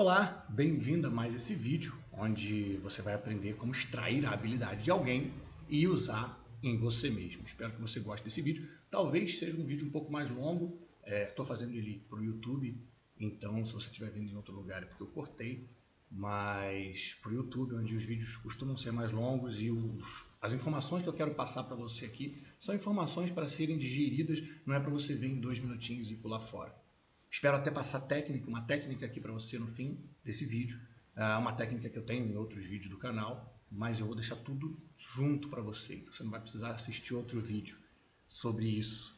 Olá, bem-vindo a mais esse vídeo, onde você vai aprender como extrair a habilidade de alguém e usar em você mesmo. Espero que você goste desse vídeo. Talvez seja um vídeo um pouco mais longo, estou fazendo ele para o YouTube, então se você estiver vendo em outro lugar é porque eu cortei, mas para o YouTube, onde os vídeos costumam ser mais longos e as informações que eu quero passar para você aqui são informações para serem digeridas, não é para você ver em 2 minutinhos e pular fora. Espero até passar uma técnica aqui para você no fim desse vídeo, uma técnica que eu tenho em outros vídeos do canal, mas eu vou deixar tudo junto para você, então você não vai precisar assistir outro vídeo sobre isso.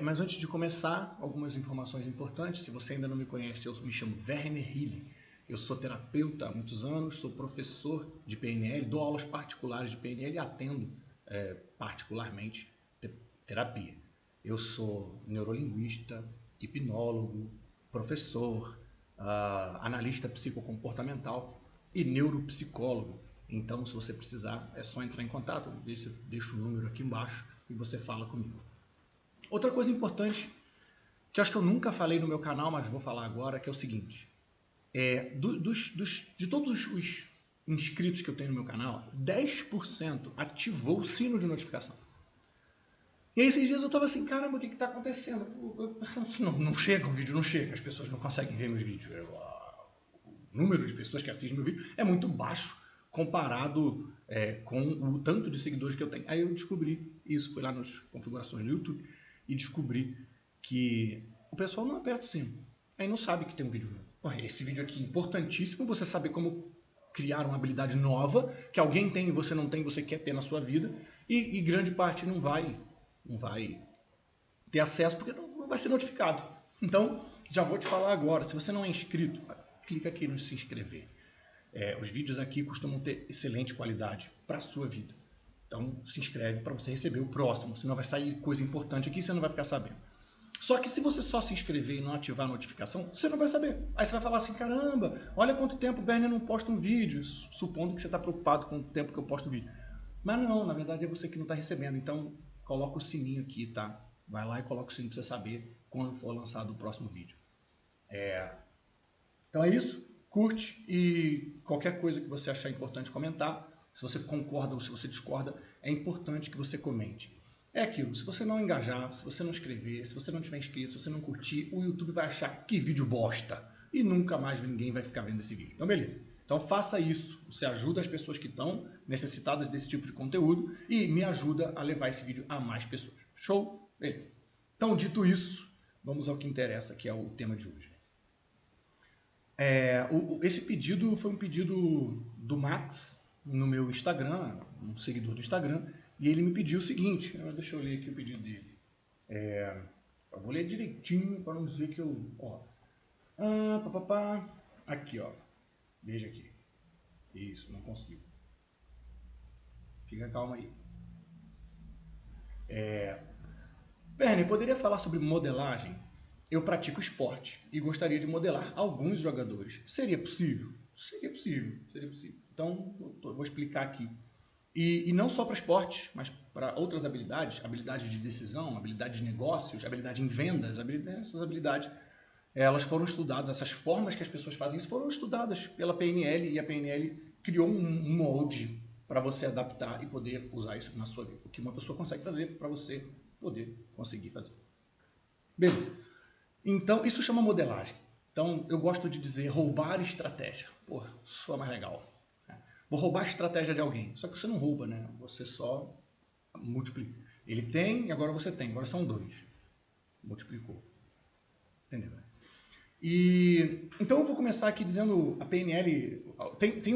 Mas antes de começar, algumas informações importantes. Se você ainda não me conhece, eu me chamo Werner Hille, eu sou terapeuta há muitos anos, sou professor de PNL, dou aulas particulares de PNL e atendo particularmente terapia. Eu sou neurolinguista, hipnólogo, professor, analista psicocomportamental e neuropsicólogo. Então, se você precisar, é só entrar em contato, deixo o número aqui embaixo e você fala comigo. Outra coisa importante, que eu acho que eu nunca falei no meu canal, mas vou falar agora, que é o seguinte. De todos os inscritos que eu tenho no meu canal, 10% ativou o sino de notificação. E aí esses dias eu tava assim, caramba, o que que tá acontecendo? Não chega, o vídeo não chega, as pessoas não conseguem ver meus vídeos. O número de pessoas que assistem meu vídeo é muito baixo comparado com o tanto de seguidores que eu tenho. Aí eu descobri isso, fui lá nas configurações do YouTube e descobri que o pessoal não aperta o sino. Aí não sabe que tem um vídeo novo. Porra, esse vídeo aqui é importantíssimo, você saber como criar uma habilidade nova, que alguém tem e você não tem, você quer ter na sua vida, e grande parte não vai ter acesso porque não vai ser notificado. Então, já vou te falar agora, se você não é inscrito, clica aqui no se inscrever. Os vídeos aqui costumam ter excelente qualidade para a sua vida. Então, se inscreve para você receber o próximo, senão vai sair coisa importante aqui e você não vai ficar sabendo. Só que se você só se inscrever e não ativar a notificação, você não vai saber. Aí você vai falar assim, caramba, olha quanto tempo o Werner não posta um vídeo, supondo que você está preocupado com o tempo que eu posto vídeo. Mas não, na verdade é você que não está recebendo, então coloca o sininho aqui, tá? Vai lá e coloca o sininho para você saber quando for lançado o próximo vídeo. Então é isso, curte e qualquer coisa que você achar importante comentar, se você concorda ou se você discorda, é importante que você comente. É aquilo, se você não engajar, se você não escrever, se você não tiver inscrito, se você não curtir, o YouTube vai achar que vídeo bosta e nunca mais ninguém vai ficar vendo esse vídeo. Então beleza, então faça isso, você ajuda as pessoas que estão necessitadas desse tipo de conteúdo e me ajuda a levar esse vídeo a mais pessoas. Show? Beleza. Então dito isso, vamos ao que interessa, que é o tema de hoje. Esse pedido foi um pedido do Max no meu Instagram, um seguidor do Instagram, e ele me pediu o seguinte, deixa eu ler aqui o pedido dele. Eu vou ler direitinho para não dizer que eu... Aqui, ó. Veja aqui. Isso, não consigo. Fica calma aí. Werner, poderia falar sobre modelagem? Eu pratico esporte e gostaria de modelar alguns jogadores. Seria possível? Seria possível, seria possível. Então, eu vou explicar aqui. E não só para esporte, mas para outras habilidades, habilidade de decisão, habilidade de negócios, habilidade em vendas, essas habilidades, elas foram estudadas, essas formas que as pessoas fazem isso foram estudadas pela PNL e a PNL criou um molde para você adaptar e poder usar isso na sua vida. O que uma pessoa consegue fazer para você poder conseguir fazer. Beleza. Então, isso chama modelagem. Então, eu gosto de dizer roubar estratégia. Porra, isso é mais legal. Vou roubar a estratégia de alguém. Só que você não rouba, né? Você só multiplica. Ele tem e agora você tem. Agora são 2. Multiplicou. Entendeu? Então eu vou começar aqui dizendo a PNL... Tem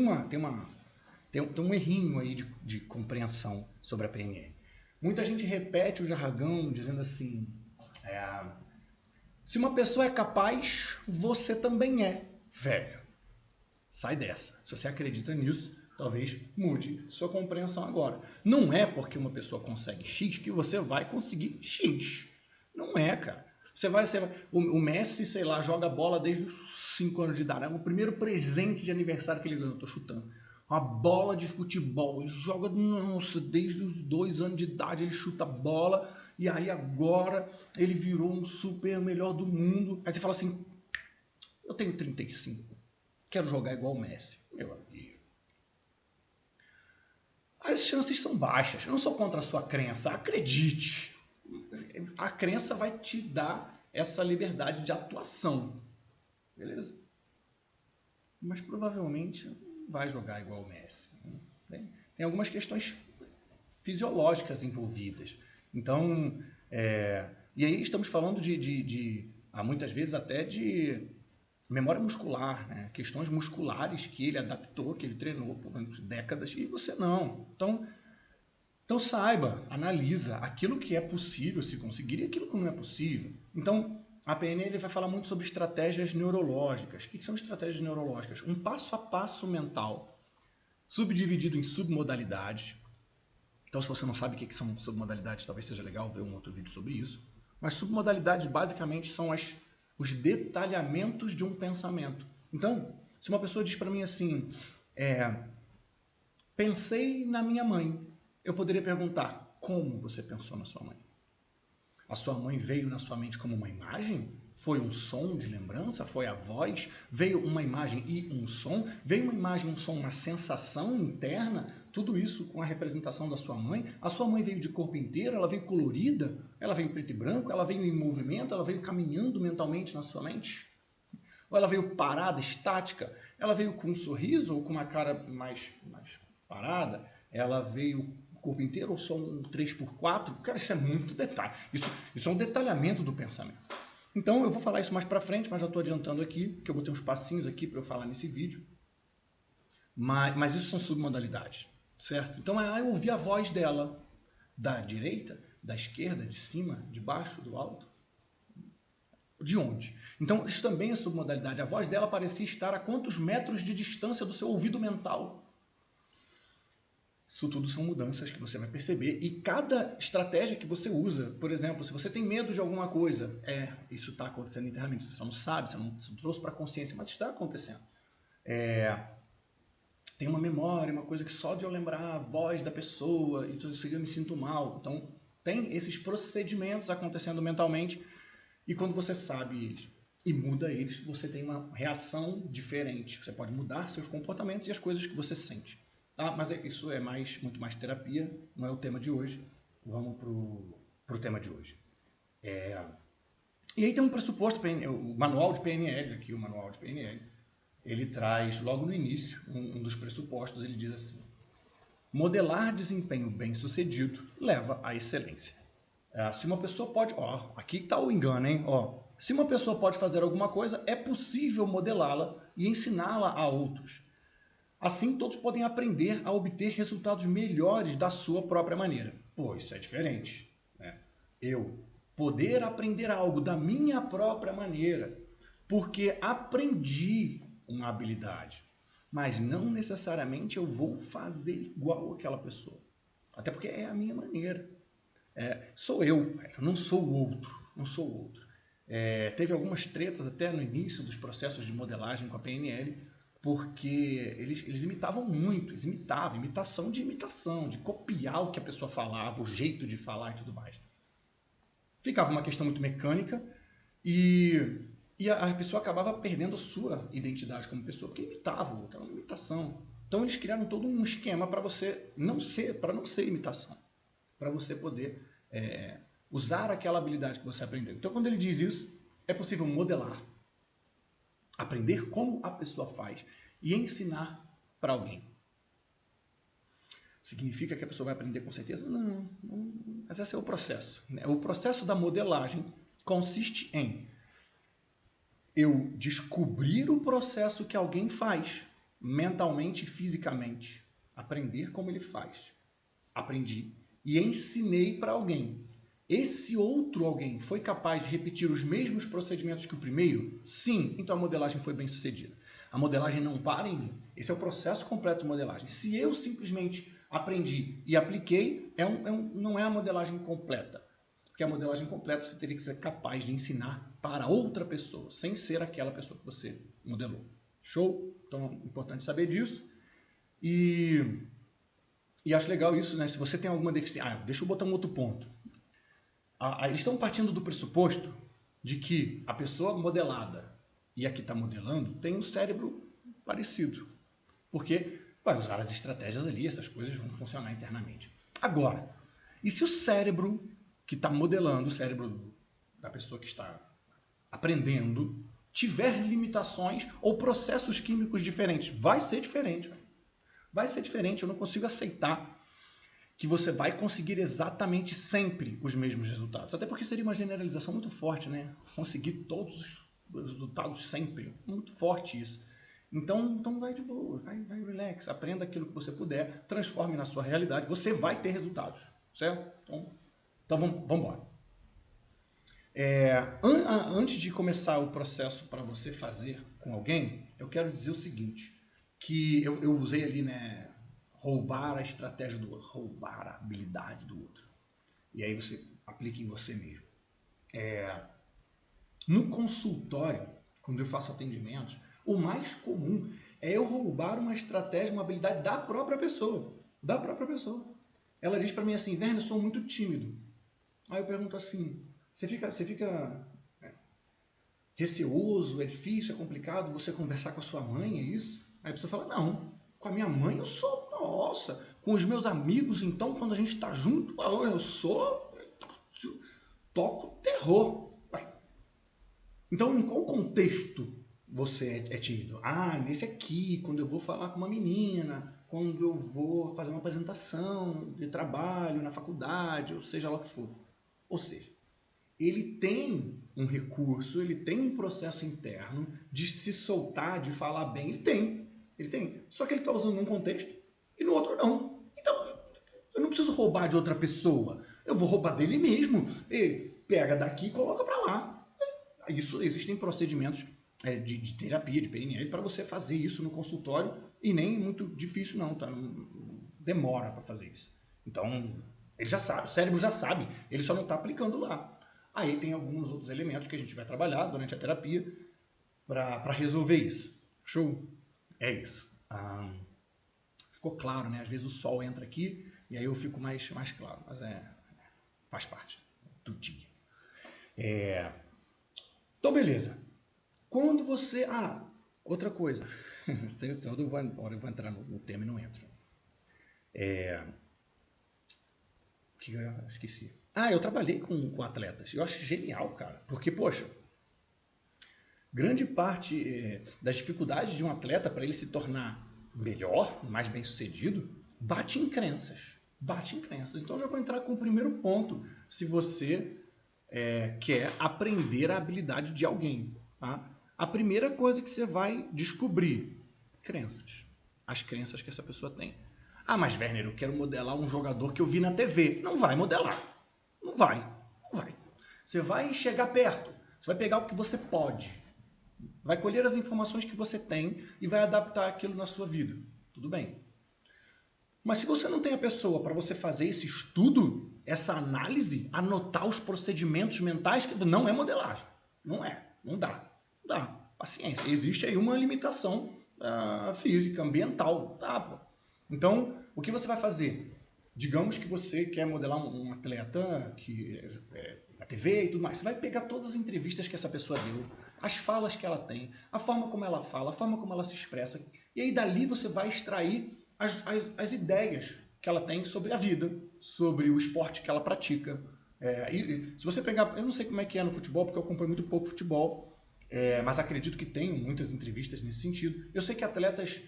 um errinho aí de compreensão sobre a PNL. Muita gente repete o jargão dizendo assim... se uma pessoa é capaz, você também é, velho. Sai dessa. Se você acredita nisso, talvez mude sua compreensão agora. Não é porque uma pessoa consegue X que você vai conseguir X. Não é, cara. O Messi, sei lá, joga bola desde os 5 anos de idade. O primeiro presente de aniversário que ele ganhou, eu tô chutando. Uma bola de futebol. Ele joga, nossa, desde os 2 anos de idade ele chuta bola. E aí agora ele virou um super melhor do mundo. Aí você fala assim, eu tenho 35. Quero jogar igual o Messi. Meu amigo. As chances são baixas. Eu não sou contra a sua crença. Acredite. A crença vai te dar essa liberdade de atuação. Beleza? Mas provavelmente não vai jogar igual o Messi. Tem algumas questões fisiológicas envolvidas. Então, e aí estamos falando muitas vezes até de memória muscular, né? Questões musculares que ele adaptou, que ele treinou por décadas, e você não. Então saiba, analisa aquilo que é possível se conseguir e aquilo que não é possível. Então, a PNL vai falar muito sobre estratégias neurológicas. O que são estratégias neurológicas? Um passo a passo mental, subdividido em submodalidades. Então, se você não sabe o que são submodalidades, talvez seja legal ver um outro vídeo sobre isso. Mas submodalidades, basicamente, são os detalhamentos de um pensamento. Então, se uma pessoa diz para mim assim, pensei na minha mãe, eu poderia perguntar, como você pensou na sua mãe? A sua mãe veio na sua mente como uma imagem? Foi um som de lembrança? Foi a voz? Veio uma imagem e um som? Veio uma imagem, um som, uma sensação interna? Tudo isso com a representação da sua mãe? A sua mãe veio de corpo inteiro? Ela veio colorida? Ela veio em preto e branco? Ela veio em movimento? Ela veio caminhando mentalmente na sua mente? Ou ela veio parada, estática? Ela veio com um sorriso ou com uma cara mais parada? Ela veio corpo inteiro ou só um 3x4? Cara, isso é muito detalhe. Isso é um detalhamento do pensamento. Então, eu vou falar isso mais pra frente, mas já estou adiantando aqui, que eu botei uns passinhos aqui para eu falar nesse vídeo. Mas isso são submodalidades, certo? Então, eu ouvi a voz dela, da direita, da esquerda, de cima, de baixo, do alto. De onde? Então, isso também é submodalidade. A voz dela parecia estar a quantos metros de distância do seu ouvido mental? Isso tudo são mudanças que você vai perceber e cada estratégia que você usa, por exemplo, se você tem medo de alguma coisa, isso está acontecendo internamente, você só não sabe, você não trouxe para a consciência, mas está acontecendo. Tem uma memória, uma coisa que só de eu lembrar a voz da pessoa, e eu me sinto mal. Então, tem esses procedimentos acontecendo mentalmente e quando você sabe eles e muda eles, você tem uma reação diferente. Você pode mudar seus comportamentos e as coisas que você sente. Mas isso é muito mais terapia, não é o tema de hoje. Vamos pro tema de hoje. E aí tem um pressuposto, o manual de PNL, aqui o manual de PNL, ele traz logo no início, um dos pressupostos, ele diz assim, modelar desempenho bem-sucedido leva à excelência. Se uma pessoa pode, aqui está o engano, hein? Se uma pessoa pode fazer alguma coisa, é possível modelá-la e ensiná-la a outros. Assim, todos podem aprender a obter resultados melhores da sua própria maneira. Isso é diferente, né? Eu poder aprender algo da minha própria maneira, porque aprendi uma habilidade, mas não necessariamente eu vou fazer igual aquela pessoa. Até porque é a minha maneira. Sou eu não sou o outro. Não sou o outro. Teve algumas tretas até no início dos processos de modelagem com a PNL, porque eles imitavam muito, imitação, de copiar o que a pessoa falava, o jeito de falar e tudo mais. Ficava uma questão muito mecânica e a pessoa acabava perdendo a sua identidade como pessoa, porque imitava o outro, era uma imitação. Então eles criaram todo um esquema para você não ser imitação, para você poder usar aquela habilidade que você aprendeu. Então quando ele diz isso, é possível modelar, aprender como a pessoa faz e ensinar para alguém. Significa que a pessoa vai aprender com certeza? Não, mas esse é o processo. O processo da modelagem consiste em eu descobrir o processo que alguém faz, mentalmente e fisicamente. Aprender como ele faz. Aprendi e ensinei para alguém. Esse outro alguém foi capaz de repetir os mesmos procedimentos que o primeiro? Sim, então a modelagem foi bem sucedida. A modelagem não para em mim. Esse é o processo completo de modelagem. Se eu simplesmente aprendi e apliquei, não é a modelagem completa. Porque a modelagem completa você teria que ser capaz de ensinar para outra pessoa, sem ser aquela pessoa que você modelou. Show? Então é importante saber disso. E acho legal isso, né? Se você tem alguma deficiência... deixa eu botar um outro ponto. Eles estão partindo do pressuposto de que a pessoa modelada e a que está modelando tem um cérebro parecido. Porque vai usar as estratégias ali, essas coisas vão funcionar internamente. Agora, e se o cérebro que está modelando, o cérebro da pessoa que está aprendendo, tiver limitações ou processos químicos diferentes? Vai ser diferente. Vai ser diferente. Eu não consigo aceitar que você vai conseguir exatamente sempre os mesmos resultados. Até porque seria uma generalização muito forte, né? Conseguir todos os resultados sempre. Muito forte isso. Então vai de boa, vai relax, aprenda aquilo que você puder, transforme na sua realidade, você vai ter resultados, certo? Então vamos embora. Antes de começar o processo para você fazer com alguém, eu quero dizer o seguinte, que eu usei ali, né, roubar a estratégia do outro, roubar a habilidade do outro. E aí você aplica em você mesmo. No consultório, quando eu faço atendimentos, o mais comum é eu roubar uma estratégia, uma habilidade da própria pessoa. Da própria pessoa. Ela diz para mim assim, Werner, eu sou muito tímido. Aí eu pergunto assim, você fica receoso, é difícil, é complicado você conversar com a sua mãe, é isso? Aí a pessoa fala, não, com a minha mãe eu sou, nossa, com os meus amigos, então, quando a gente está junto, eu toco terror. Então, em qual contexto você é tímido? Ah, nesse aqui, quando eu vou falar com uma menina, quando eu vou fazer uma apresentação de trabalho na faculdade, ou seja lá o que for. Ou seja, ele tem um recurso, ele tem um processo interno de se soltar, de falar bem. Ele tem. Só que ele está usando num contexto e no outro não. Então, eu não preciso roubar de outra pessoa. Eu vou roubar dele mesmo. E pega daqui e coloca para lá. Isso, existem procedimentos de terapia, de PNL, para você fazer isso no consultório e nem muito difícil não, tá? Não demora para fazer isso. Então, ele já sabe, o cérebro já sabe, ele só não está aplicando lá. Aí tem alguns outros elementos que a gente vai trabalhar durante a terapia para resolver isso. Show? É isso. Ficou claro, né? Às vezes o sol entra aqui e aí eu fico mais claro, mas faz parte do dia. Então, beleza. Quando você... outra coisa. Eu vou entrar no tema e não entro. Que eu esqueci. Eu trabalhei com atletas. Eu acho genial, cara. Porque, poxa, grande parte das dificuldades de um atleta para ele se tornar melhor, mais bem sucedido, bate em crenças. Bate em crenças. Então, eu já vou entrar com o primeiro ponto. Se você quer aprender a habilidade de alguém, tá? A primeira coisa que você vai descobrir, crenças. As crenças que essa pessoa tem. Mas Werner, eu quero modelar um jogador que eu vi na TV. Não vai modelar. Não vai. Você vai chegar perto. Você vai pegar o que você pode. Vai colher as informações que você tem e vai adaptar aquilo na sua vida. Tudo bem. Mas se você não tem a pessoa para você fazer esse estudo, essa análise, anotar os procedimentos mentais, não é modelagem. Não é. Não dá. Paciência. Existe aí uma limitação física, ambiental. Pô. Então, o que você vai fazer? Digamos que você quer modelar um atleta que na TV e tudo mais. Você vai pegar todas as entrevistas que essa pessoa deu, as falas que ela tem, a forma como ela fala, a forma como ela se expressa. E aí dali você vai extrair as ideias que ela tem sobre a vida, sobre o esporte que ela pratica. Se você pegar, eu não sei como é que é no futebol, porque eu acompanho muito pouco futebol, mas acredito que tenham muitas entrevistas nesse sentido. Eu sei que atletas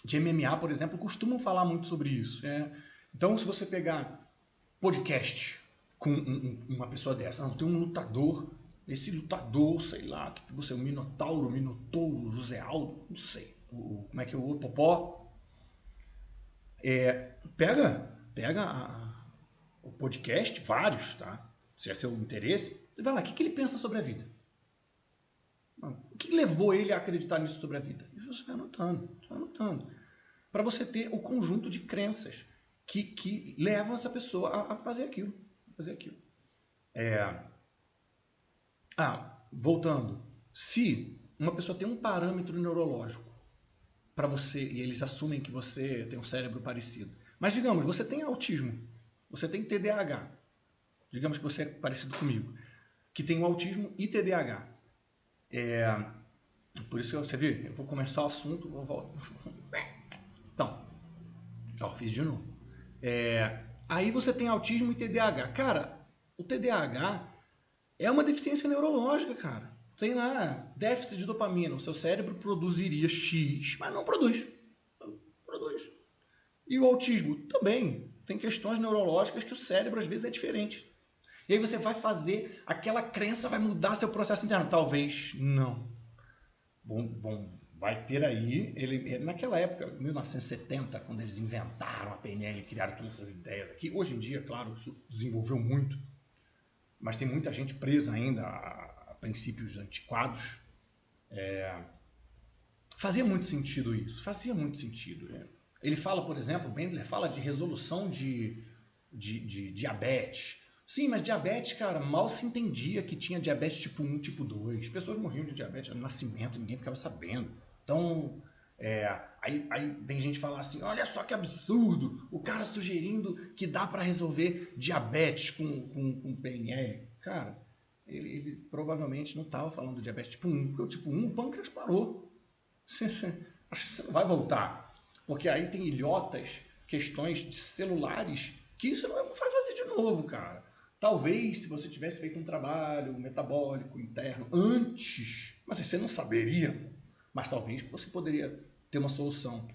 de MMA, por exemplo, costumam falar muito sobre isso. Então, se você pegar podcast com uma pessoa dessa, tem um lutador, esse lutador, sei lá, que você, o Minotouro, José Aldo, não sei, como é que é o outro, Popó, pega o podcast, vários, tá? Se é seu interesse, e vai lá, o que ele pensa sobre a vida? O que levou ele a acreditar nisso sobre a vida? Isso você vai anotando. Para você ter o conjunto de crenças que levam essa pessoa a fazer aquilo. Voltando. Se uma pessoa tem um parâmetro neurológico para você, e eles assumem que você tem um cérebro parecido, mas digamos, você tem autismo, você tem TDAH, digamos que você é parecido comigo, que tem o autismo e TDAH. Por isso que você viu, eu vou começar o assunto, vou voltar. Então, ó, fiz de novo. Aí você tem autismo e TDAH. Cara, o TDAH é uma deficiência neurológica, cara. Tem lá déficit de dopamina. O seu cérebro produziria X, mas não produz. Não produz. E o autismo também. Tem questões neurológicas que o cérebro às vezes é diferente. E aí você vai fazer, aquela crença vai mudar seu processo interno. Talvez não. Vai ter aí, naquela época, 1970, quando eles inventaram a PNL, criaram todas essas ideias aqui. Hoje em dia, claro, isso desenvolveu muito, mas tem muita gente presa ainda a princípios antiquados. Fazia muito sentido isso, fazia muito sentido. Ele fala, por exemplo, o Bendler fala de resolução de diabetes. Sim, mas diabetes, cara, mal se entendia que tinha diabetes tipo 1, tipo 2. Pessoas morriam de diabetes no nascimento, ninguém ficava sabendo. Então, aí vem gente falar assim, olha só que absurdo, o cara sugerindo que dá para resolver diabetes com PNL. Cara, ele provavelmente não estava falando do diabetes tipo 1, porque o tipo 1, o pâncreas parou. Acho que você não vai voltar. Porque aí tem ilhotas, questões celulares, que isso não vai fazer de novo, cara. Talvez se você tivesse feito um trabalho metabólico interno antes, mas você não saberia, mas talvez você poderia ter uma solução.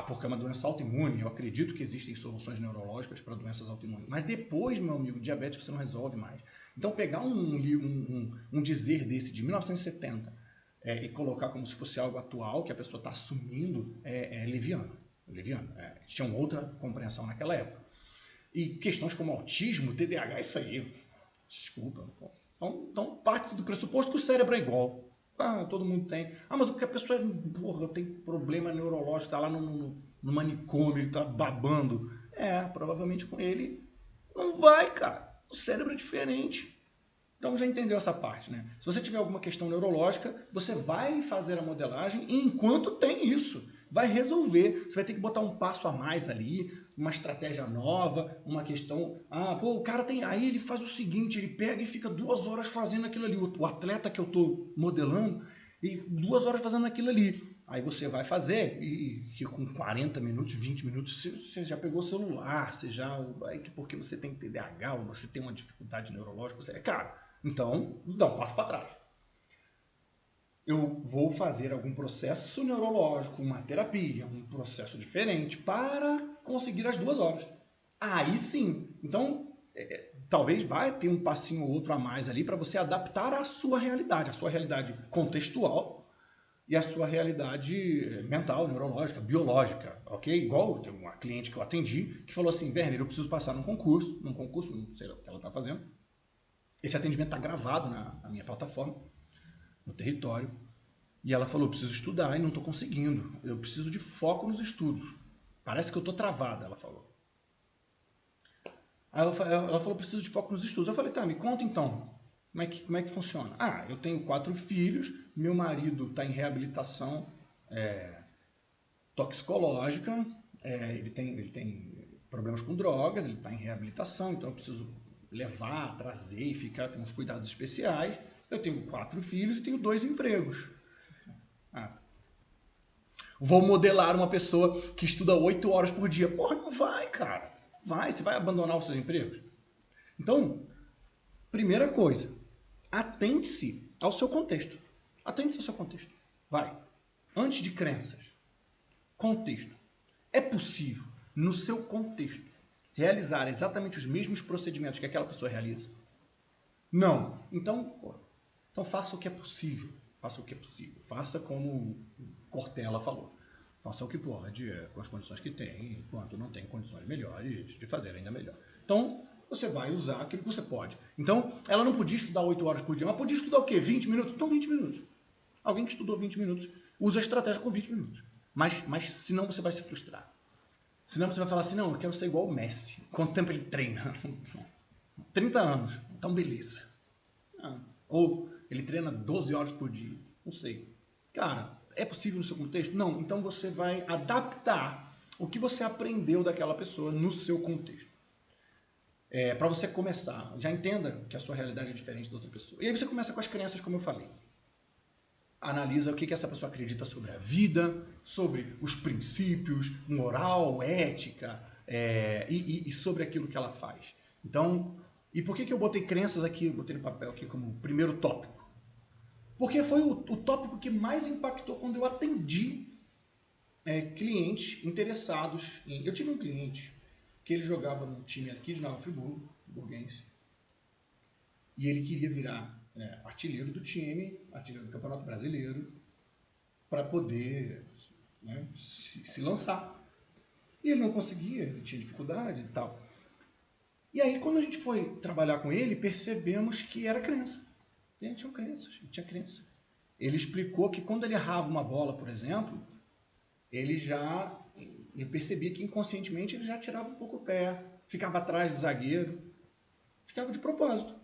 Porque é uma doença autoimune, eu acredito que existem soluções neurológicas para doenças autoimunes. Mas depois, meu amigo, diabetes você não resolve mais. Então pegar um dizer desse de 1970 e colocar como se fosse algo atual, que a pessoa está assumindo, é leviano. Tinham outra compreensão naquela época. E questões como autismo, TDAH, isso aí, desculpa. Então parte-se do pressuposto que o cérebro é igual. Todo mundo tem. Mas o que a pessoa tem problema neurológico, está lá no manicômio, ele está babando. Provavelmente com ele não vai, cara. O cérebro é diferente. Então já entendeu essa parte, né? Se você tiver alguma questão neurológica, você vai fazer a modelagem e enquanto tem isso, vai resolver. Você vai ter que botar um passo a mais ali, uma estratégia nova, uma questão... o cara tem... Aí ele faz o seguinte, ele pega e fica 2 horas fazendo aquilo ali. O atleta que eu estou modelando, e 2 horas fazendo aquilo ali. Aí você vai fazer e com 40 minutos, 20 minutos, você já pegou o celular, você já... Porque você tem TDAH ou você tem uma dificuldade neurológica, cara... Então, dá um passo para trás. Eu vou fazer algum processo neurológico, uma terapia, um processo diferente para conseguir as 2 horas. Aí sim. Então, talvez vai ter um passinho ou outro a mais ali para você adaptar a sua realidade contextual e a sua realidade mental, neurológica, biológica, ok? Igual tem uma cliente que eu atendi que falou assim, Werner, eu preciso passar num concurso, não sei o que ela está fazendo. Esse atendimento está gravado na minha plataforma, no território. E ela falou, preciso estudar e não estou conseguindo. Eu preciso de foco nos estudos. Parece que eu estou travada, ela falou. Aí ela falou, preciso de foco nos estudos. Eu falei, tá, me conta então. Como é que funciona? Eu tenho 4 filhos, meu marido está em reabilitação toxicológica, ele tem problemas com drogas, ele está em reabilitação, então eu preciso levar, trazer e ter uns cuidados especiais. Eu tenho 4 filhos e tenho 2 empregos. Vou modelar uma pessoa que estuda 8 horas por dia. Porra, não vai, cara. Você vai abandonar os seus empregos? Então, primeira coisa, atente-se ao seu contexto. Atente-se ao seu contexto. Vai. Antes de crenças. Contexto. É possível, no seu contexto, realizar exatamente os mesmos procedimentos que aquela pessoa realiza? Não. Então faça o que é possível. Faça o que é possível. Faça como Cortella falou. Faça o que pode, com as condições que tem, enquanto não tem condições melhores de fazer ainda melhor. Então, você vai usar aquilo que você pode. Então, ela não podia estudar 8 horas por dia, mas podia estudar o quê? 20 minutos? Então, 20 minutos. Alguém que estudou 20 minutos usa a estratégia com 20 minutos. Mas senão você vai se frustrar. Senão você vai falar assim, não, eu quero ser igual o Messi. Quanto tempo ele treina? 30 anos. Então, beleza. Ou ele treina 12 horas por dia. Não sei. Cara, é possível no seu contexto? Não. Então você vai adaptar o que você aprendeu daquela pessoa no seu contexto. Para você começar, já entenda que a sua realidade é diferente da outra pessoa. E aí você começa com as crenças, como eu falei. analisa o que essa pessoa acredita sobre a vida, sobre os princípios, moral, ética, e sobre aquilo que ela faz. Então, e por que eu botei crenças aqui, botei no papel aqui como primeiro tópico? Porque foi o tópico que mais impactou quando eu atendi clientes interessados em... Eu tive um cliente que ele jogava no time aqui de Nova Friburgo, Friburguense, e ele queria virar artilheiro do time, artilheiro do Campeonato Brasileiro, para poder se lançar. E ele não conseguia, ele tinha dificuldade e tal. E aí, quando a gente foi trabalhar com ele, percebemos que era crença. Ele tinha crenças, ele tinha crença. Ele explicou que quando ele errava uma bola, por exemplo, eu percebia que inconscientemente ele já tirava um pouco o pé, ficava atrás do zagueiro, ficava de propósito.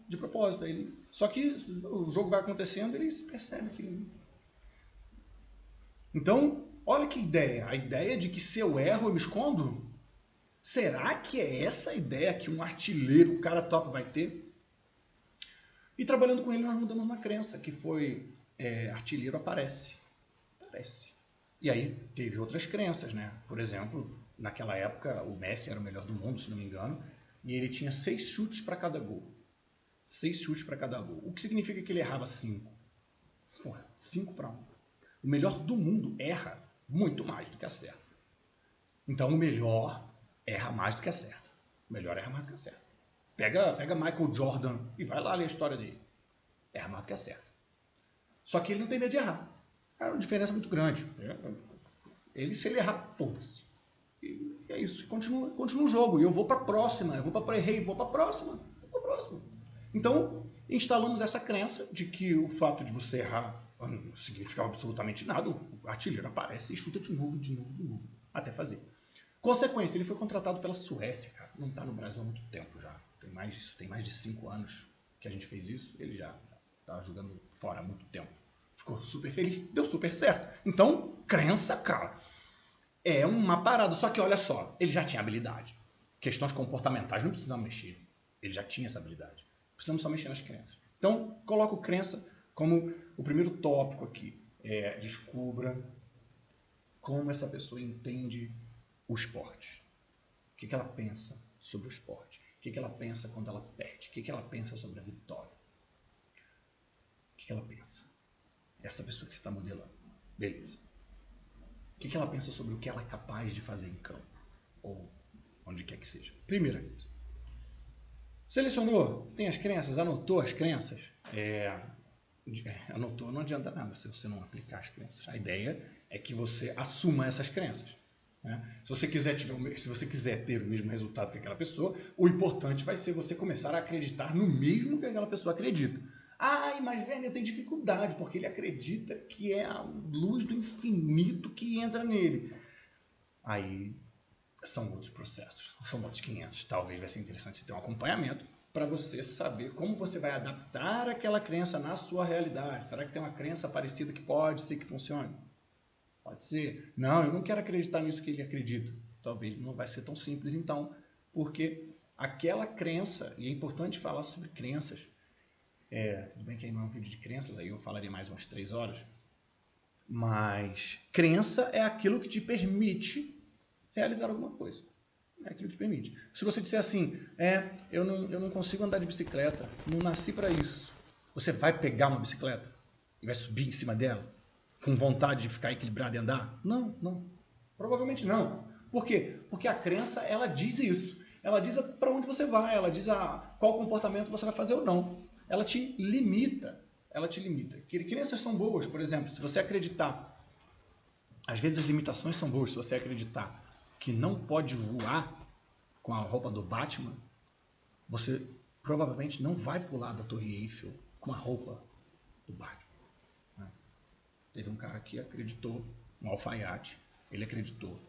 Só que o jogo vai acontecendo, ele se percebe que... Então, olha que ideia, a ideia de que se eu erro eu me escondo, será que é essa a ideia que um artilheiro, um cara top vai ter? E trabalhando com ele nós mudamos uma crença, que foi artilheiro aparece. E aí teve outras crenças, né? Por exemplo, naquela época o Messi era o melhor do mundo, se não me engano, e ele tinha 6 chutes para cada gol. 6 chutes para cada gol. O que significa que ele errava 5? 5 para 1. O melhor do mundo erra muito mais do que acerta. Então o melhor erra mais do que acerta. O melhor erra mais do que acerta. Pega Michael Jordan e vai lá ler a história dele. Erra mais do que acerta. Só que ele não tem medo de errar. É uma diferença muito grande. Se ele errar, foda-se. E é isso. Continua o jogo. E eu vou para a próxima. Eu vou para a próxima. Então, instalamos essa crença de que o fato de você errar não significava absolutamente nada. O artilheiro aparece e chuta de novo, até fazer. Consequência, ele foi contratado pela Suécia, cara. Não está no Brasil há muito tempo já. Tem mais de 5 anos que a gente fez isso. Ele já está jogando fora há muito tempo. Ficou super feliz, deu super certo. Então, crença, cara, é uma parada. Só que olha só, ele já tinha habilidade. Questões comportamentais não precisamos mexer. Ele já tinha essa habilidade. Precisamos só mexer nas crenças. Então, coloco crença como o primeiro tópico aqui. Descubra como essa pessoa entende o esporte. O que ela pensa sobre o esporte. O que ela pensa quando ela perde. O que ela pensa sobre a vitória. O que ela pensa? Essa pessoa que você está modelando. Beleza. O que ela pensa sobre o que ela é capaz de fazer em campo? Ou onde quer que seja. Primeira coisa. Selecionou? Tem as crenças? Anotou as crenças? Anotou, não adianta nada se você não aplicar as crenças. A ideia é que você assuma essas crenças. Né? Se você quiser ter o mesmo resultado que aquela pessoa, o importante vai ser você começar a acreditar no mesmo que aquela pessoa acredita. Mas Werner tem dificuldade, porque ele acredita que é a luz do infinito que entra nele. Aí são outros processos, são outros 500. Talvez vai ser interessante você ter um acompanhamento para você saber como você vai adaptar aquela crença na sua realidade. Será que tem uma crença parecida que pode ser que funcione? Pode ser. Não, eu não quero acreditar nisso que ele acredita. Talvez não vai ser tão simples então, porque aquela crença, e é importante falar sobre crenças, tudo bem que aí não é um vídeo de crenças, aí eu falaria mais umas 3 horas, mas crença é aquilo que te permite realizar alguma coisa. É aquilo que te permite. Se você disser assim, eu não consigo andar de bicicleta, não nasci para isso, você vai pegar uma bicicleta e vai subir em cima dela com vontade de ficar equilibrado e andar? Não. Provavelmente não. Por quê? Porque a crença, ela diz isso. Ela diz para onde você vai, ela diz qual comportamento você vai fazer ou não. Ela te limita. Crenças são boas, por exemplo, se você acreditar, às vezes as limitações são boas, se você acreditar que não pode voar com a roupa do Batman, você provavelmente não vai pular da Torre Eiffel com a roupa do Batman. Teve um cara que acreditou, um alfaiate, ele acreditou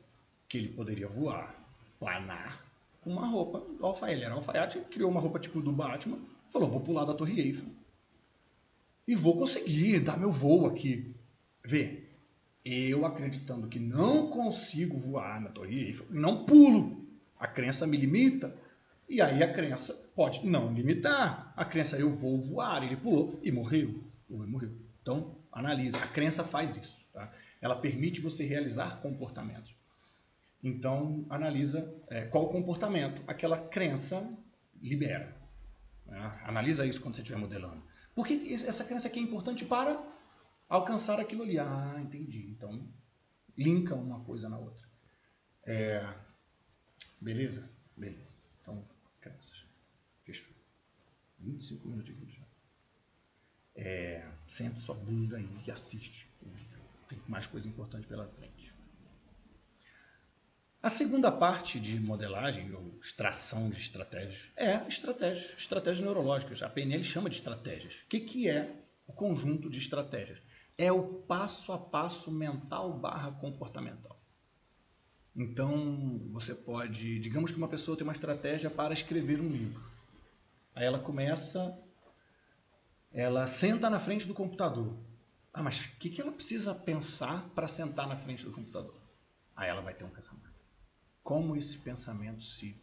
que ele poderia voar, planar, com uma roupa do alfaiate. Ele era alfaiate, ele criou uma roupa tipo do Batman, falou, vou pular da Torre Eiffel e vou conseguir dar meu voo aqui. Vê, eu acreditando que não consigo voar na Torre Eiffel, não pulo. A crença me limita, e aí a crença pode não limitar. A crença, eu vou voar, ele pulou e morreu. Então, analisa. A crença faz isso. Tá? Ela permite você realizar comportamentos. Então, analisa qual comportamento aquela crença libera. Né? Analisa isso quando você estiver modelando. Por que essa crença aqui é importante para alcançar aquilo ali? Ah, entendi. Então, linka uma coisa na outra. Beleza? Beleza. Então, crenças. Fechou. 25 minutos aqui já. Senta sua bunda aí e assiste o vídeo. Tem mais coisa importante pela frente. A segunda parte de modelagem, ou extração de estratégias, é estratégias neurológicas. A PNL chama de estratégias. O que é o conjunto de estratégias? É o passo a passo mental / comportamental. Então, você pode... Digamos que uma pessoa tem uma estratégia para escrever um livro. Aí ela senta na frente do computador. Ah, mas o que ela precisa pensar para sentar na frente do computador? Aí ela vai ter um pensamento. Como esse pensamento se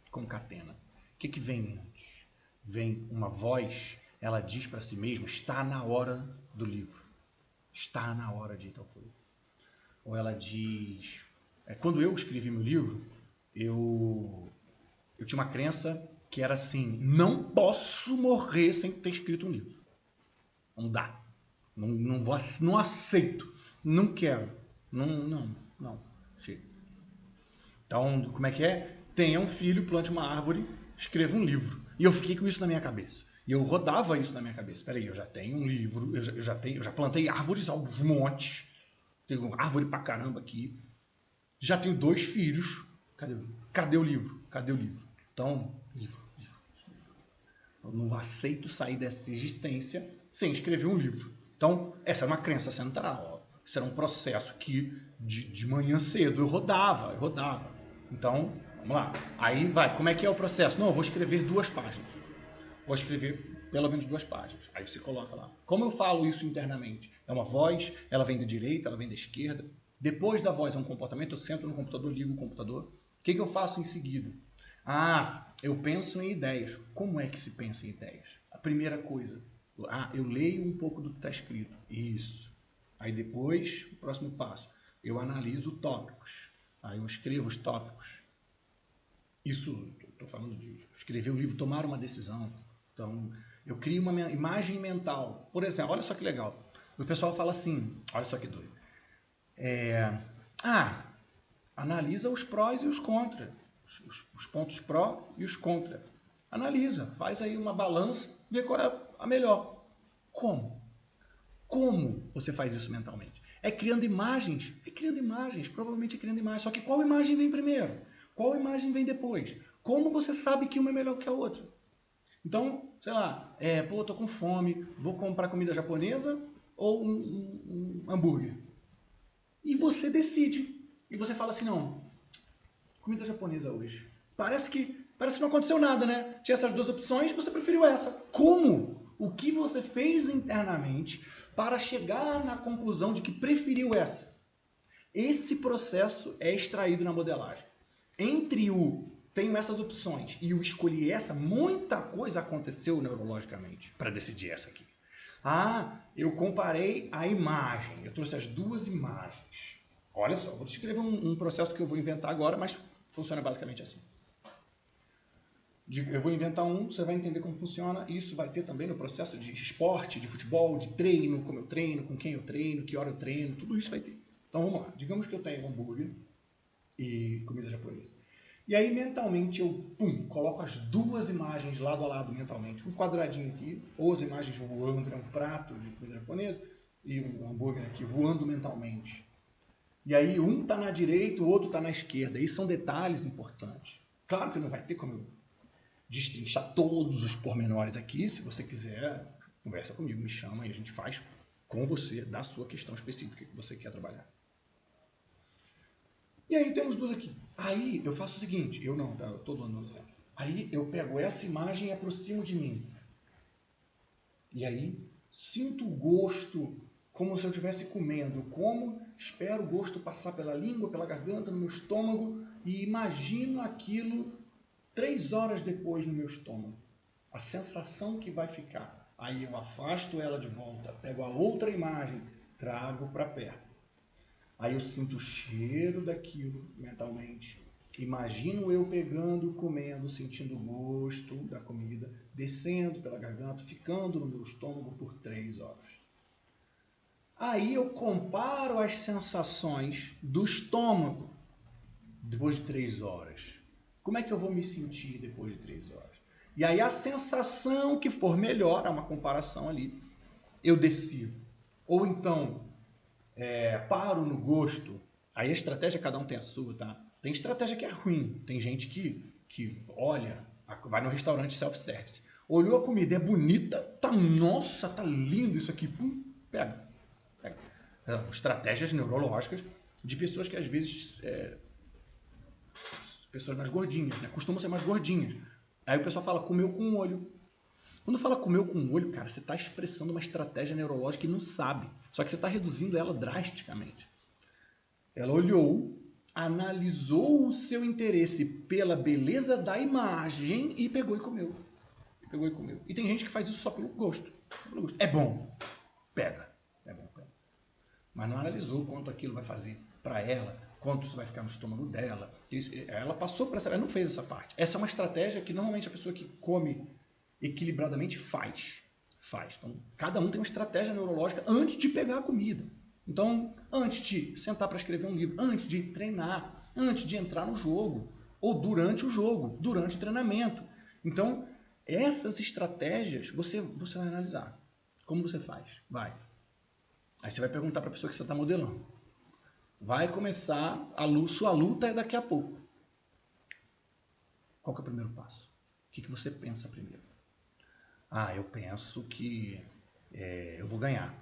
concatena? O que vem antes? Vem uma voz, ela diz para si mesma, está na hora do livro. Está na hora de tal coisa. Ou ela diz... quando eu escrevi meu livro, eu tinha uma crença que era assim, não posso morrer sem ter escrito um livro. Não dá. Não aceito. Não quero. Não. Chega. Então, como é que é? Tenha um filho, plante uma árvore, escreva um livro. E eu fiquei com isso na minha cabeça. E eu rodava isso na minha cabeça. Peraí, eu já tenho um livro, eu já plantei árvores aos montes. Tenho árvore pra caramba aqui. Já tenho 2 filhos. Cadê o livro? Cadê o livro? Então, livro. Eu não aceito sair dessa existência sem escrever um livro. Então, essa é uma crença central. Isso era um processo que, de manhã cedo, eu rodava. Então, vamos lá. Aí vai, como é que é o processo? Não, eu vou escrever 2 páginas. Vou escrever pelo menos 2 páginas. Aí você coloca lá. Como eu falo isso internamente? É uma voz, ela vem da direita, ela vem da esquerda. Depois da voz é um comportamento, eu sento no computador, ligo o computador. O que eu faço em seguida? Ah, eu penso em ideias. Como é que se pensa em ideias? A primeira coisa, eu leio um pouco do que está escrito. Isso. Aí depois, o próximo passo, eu analiso tópicos. Aí eu escrevo os tópicos. Isso, estou falando de escrever o livro, tomar uma decisão. Então, eu crio uma imagem mental. Por exemplo, olha só que legal. O pessoal fala assim, olha só que doido. Analisa os prós e os contras. Os pontos pró e os contra. Analisa, faz aí uma balança, vê qual é a melhor. Como? Como você faz isso mentalmente? É criando imagens? Provavelmente é criando imagens. Só que qual imagem vem primeiro? Qual imagem vem depois? Como você sabe que uma é melhor que a outra? Então, sei lá, tô com fome, vou comprar comida japonesa ou um hambúrguer? E você decide. E você fala assim, não, comida japonesa hoje. Parece que não aconteceu nada, né? Tinha essas 2 opções, você preferiu essa. Como? O que você fez internamente para chegar na conclusão de que preferiu essa? Esse processo é extraído na modelagem. Entre o tenho essas opções e o escolhi essa, muita coisa aconteceu neurologicamente para decidir essa aqui. Eu comparei a imagem, eu trouxe as 2 imagens. Olha só, vou descrever um processo que eu vou inventar agora, mas funciona basicamente assim. Eu vou inventar você vai entender como funciona. Isso vai ter também no processo de esporte, de futebol, de treino, como eu treino, com quem eu treino, que hora eu treino, tudo isso vai ter. Então vamos lá. Digamos que eu tenho hambúrguer e comida japonesa. E aí mentalmente eu coloco as 2 imagens lado a lado mentalmente. Um quadradinho aqui, ou as imagens voando, um prato de comida japonesa e um hambúrguer aqui voando mentalmente. E aí um está na direita, o outro está na esquerda. E são detalhes importantes. Claro que não vai ter como eu destrinchar todos os pormenores aqui. Se você quiser, conversa comigo, me chama e a gente faz com você da sua questão específica que você quer trabalhar. E aí temos 2 aqui. Aí eu faço o seguinte, eu estou dando um exemplo. Aí eu pego essa imagem e aproximo de mim. E aí sinto o gosto como se eu estivesse comendo. Como espero o gosto passar pela língua, pela garganta, no meu estômago e imagino aquilo 3 horas depois no meu estômago. A sensação que vai ficar. Aí eu afasto ela de volta, pego a outra imagem, trago para perto. Aí eu sinto o cheiro daquilo mentalmente. Imagino eu pegando, comendo, sentindo o gosto da comida, descendo pela garganta, ficando no meu estômago por 3 horas. Aí eu comparo as sensações do estômago depois de 3 horas. Como é que eu vou me sentir depois de 3 horas? E aí a sensação que for melhor, há uma comparação ali, eu decido. Ou então, paro no gosto. Aí a estratégia, cada um tem a sua, tá? Tem estratégia que é ruim. Tem gente que olha, vai no restaurante self-service. Olhou a comida, é bonita, tá, nossa, tá lindo isso aqui. Pum, pega. Estratégias neurológicas de pessoas que às vezes pessoas mais gordinhas, né? Costumam ser mais gordinhas. Aí o pessoal fala, comeu com o olho. Quando fala comeu com o olho, cara, você está expressando uma estratégia neurológica e não sabe. Só que você está reduzindo ela drasticamente. Ela olhou, analisou o seu interesse pela beleza da imagem e pegou e comeu. E tem gente que faz isso só pelo gosto. É bom, pega. É bom, pega. Mas não analisou quanto aquilo vai fazer para ela, quanto isso vai ficar no estômago dela. Ela passou por essa, ela não fez essa parte. Essa é uma estratégia que normalmente a pessoa que come equilibradamente faz. Então, cada um tem uma estratégia neurológica antes de pegar a comida. Então, antes de sentar para escrever um livro, antes de treinar, antes de entrar no jogo, ou durante o jogo, durante o treinamento. Então, essas estratégias você vai analisar. Como você faz? Vai. Aí você vai perguntar para a pessoa que você está modelando. Vai começar, sua luta é daqui a pouco. Qual que é o primeiro passo? O que você pensa primeiro? Eu penso que eu vou ganhar.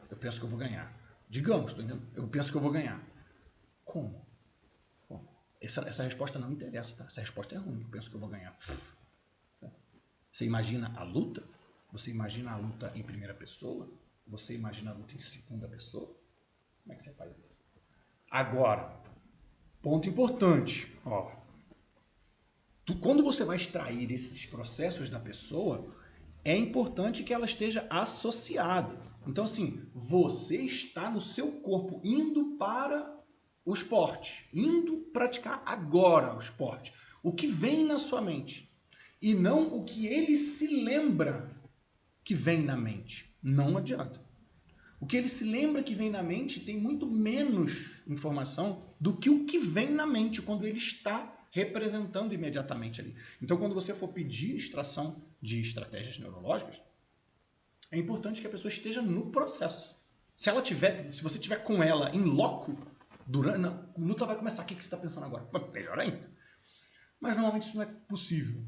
Eu penso que eu vou ganhar. Digamos, eu penso que eu vou ganhar. Como? Bom, essa resposta não me interessa, tá? Essa resposta é ruim. Eu penso que eu vou ganhar. Você imagina a luta? Você imagina a luta em primeira pessoa? Você imagina a luta em segunda pessoa? Como é que você faz isso? Agora, ponto importante. Quando você vai extrair esses processos da pessoa, é importante que ela esteja associada. Então, assim, você está no seu corpo indo para o esporte, indo praticar agora o esporte. O que vem na sua mente e não o que ele se lembra que vem na mente. Não adianta. O que ele se lembra que vem na mente tem muito menos informação do que o que vem na mente quando ele está representando imediatamente ali. Então, quando você for pedir extração de estratégias neurológicas, é importante que a pessoa esteja no processo. Se você tiver com ela em loco, durante a luta vai começar. O que você está pensando agora? Melhor ainda. Mas normalmente isso não é possível.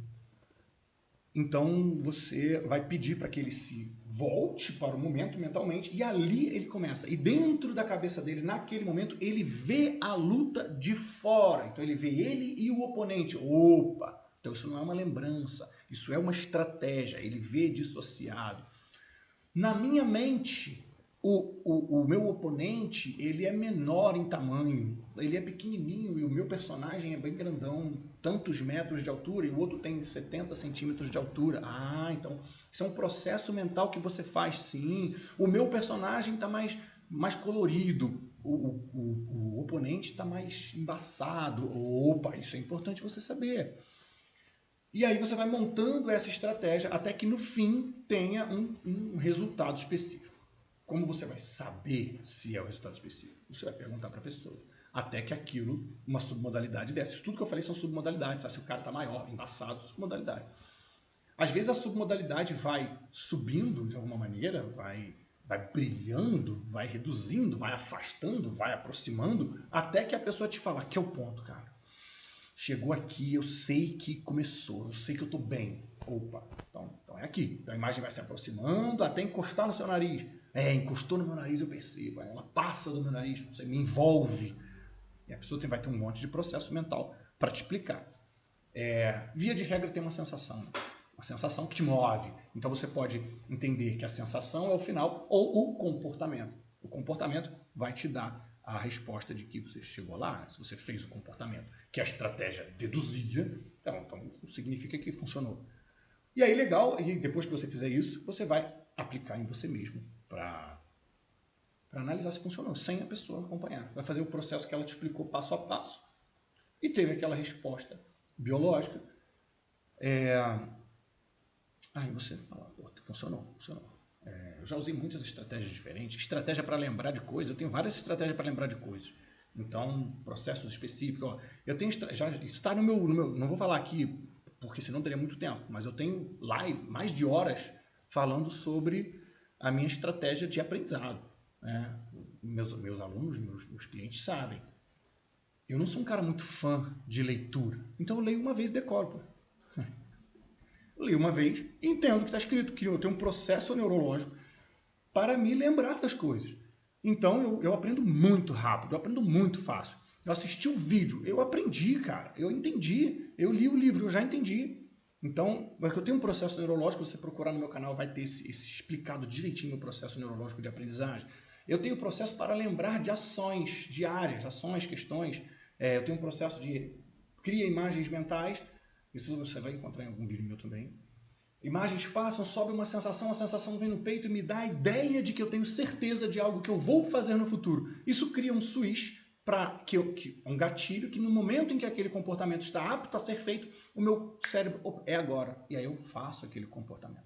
Então você vai pedir para que ele se volte para o momento mentalmente e ali ele começa. E dentro da cabeça dele, naquele momento, ele vê a luta de fora. Então ele vê ele e o oponente. Opa! Então isso não é uma lembrança, isso é uma estratégia. Ele vê dissociado. Na minha mente, o meu oponente, ele é menor em tamanho, ele é pequenininho e o meu personagem é bem grandão, tantos metros de altura e o outro tem 70 centímetros de altura. Então isso é um processo mental que você faz, sim. O meu personagem está mais colorido, o oponente está mais embaçado. Opa, isso é importante você saber. E aí você vai montando essa estratégia até que no fim tenha um resultado específico. Como você vai saber se é o resultado específico? Você vai perguntar para a pessoa. Até que aquilo, uma submodalidade dessa. Isso tudo que eu falei são submodalidades. Tá? Se o cara está maior, embaçado, submodalidade. Às vezes a submodalidade vai subindo de alguma maneira, vai brilhando, vai reduzindo, vai afastando, vai aproximando, até que a pessoa te fala, aqui é o ponto, cara. Chegou aqui, eu sei que começou, eu sei que eu estou bem. Opa, então é aqui. Então a imagem vai se aproximando até encostar no seu nariz. Encostou no meu nariz, eu percebo. Aí ela passa do meu nariz, você me envolve. E a pessoa vai ter um monte de processo mental para te explicar. Via de regra tem uma sensação que te move. Então você pode entender que a sensação é o final ou o comportamento. O comportamento vai te dar a resposta de que você chegou lá, se você fez o comportamento que a estratégia deduzia, então significa que funcionou. E aí, legal, e depois que você fizer isso, você vai aplicar em você mesmo para analisar se funcionou, sem a pessoa acompanhar. Vai fazer o processo que ela te explicou passo a passo e teve aquela resposta biológica. Aí você fala, pô, funcionou. Eu já usei muitas estratégias diferentes. Estratégia para lembrar de coisas. Eu tenho várias estratégias para lembrar de coisas. Então, processos específicos. Ó, eu tenho já isso está no meu. Não vou falar aqui, porque senão teria muito tempo. Mas eu tenho live, mais de horas, falando sobre a minha estratégia de aprendizado. Né? Meus alunos, meus clientes sabem. Eu não sou um cara muito fã de leitura. Então eu leio uma vez e decoro. Pô. Leio uma vez e entendo o que está escrito, que eu tenho um processo neurológico para me lembrar das coisas. Então eu aprendo muito rápido, eu aprendo muito fácil. Eu assisti o vídeo, eu aprendi, cara, eu entendi, eu li o livro, eu já entendi. Então, porque eu tenho um processo neurológico, você procurar no meu canal vai ter esse explicado direitinho o processo neurológico de aprendizagem. Eu tenho o processo para lembrar de ações diárias, ações, questões. Eu tenho um processo de cria imagens mentais. Isso você vai encontrar em algum vídeo meu também. Imagens passam, sobe uma sensação, a sensação vem no peito e me dá a ideia de que eu tenho certeza de algo que eu vou fazer no futuro. Isso cria um switch, um gatilho, que no momento em que aquele comportamento está apto a ser feito, o meu cérebro, é agora. E aí eu faço aquele comportamento.